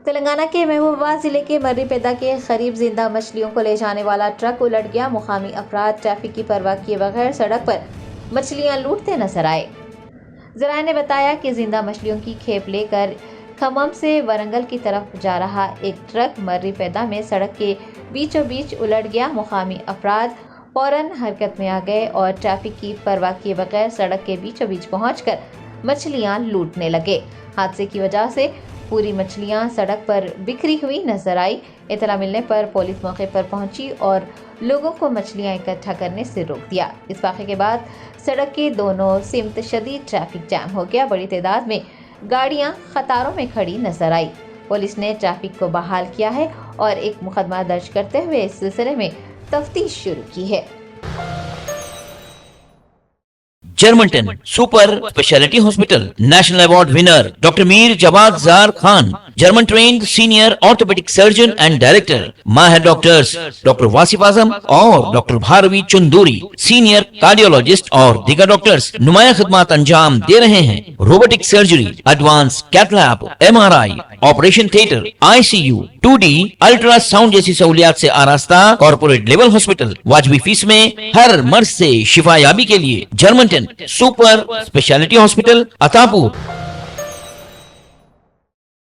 تلنگانہ کے محبوبہ ضلع کے مرری پیدا کے قریب زندہ مچھلیوں کو لے جانے والا ٹرک الٹ گیا. مقامی افراد ٹریفک کی پرواہ کیے بغیر سڑک پر مچھلیاں لوٹتے نظر آئے. ذرائع نے بتایا کہ زندہ مچھلیوں کی کھیپ لے کر کھمم سے ورنگل کی طرف جا رہا ایک ٹرک مرری پیدا میں سڑک کے بیچوں بیچ الٹ گیا. مقامی افراد فوراً حرکت میں آ گئے اور ٹریفک کی پرواہ کیے بغیر سڑک کے بیچوں بیچ پہنچ کر مچھلیاں لوٹنے لگے. حادثے کی وجہ سے پوری مچھلیاں سڑک پر بکھری ہوئی نظر آئی. اطلاع ملنے پر پولیس موقع پر پہنچی اور لوگوں کو مچھلیاں اکٹھا کرنے سے روک دیا. اس واقعے کے بعد سڑک کے دونوں سمت شدید ٹریفک جام ہو گیا. بڑی تعداد میں گاڑیاں قطاروں میں کھڑی نظر آئی. پولیس نے ٹریفک کو بحال کیا ہے اور ایک مقدمہ درج کرتے ہوئے اس سلسلے میں تفتیش شروع کی ہے. جرمنٹن super specialty hospital national award winner doctor Mir Jawad Zar Khan German trained senior orthopaedic surgeon and director. ماہر ڈاکٹرز ڈاکٹر واصف اعظم اور doctor Bharavi Chanduri senior cardiologist اور دیگر ڈاکٹرز نمایاں خدمات انجام دے رہے ہیں. Robotic surgery, advance cath lab, MRI، operation theatre, ICU، 2D ultrasound جیسی سہولیات سے آراستہ کارپوریٹ لیول ہاسپٹل. واجبی فیس میں ہر مرض سے شفا یابی کے لیے جرمنٹن سپر اسپیشلٹی ہاسپٹل عطا پور.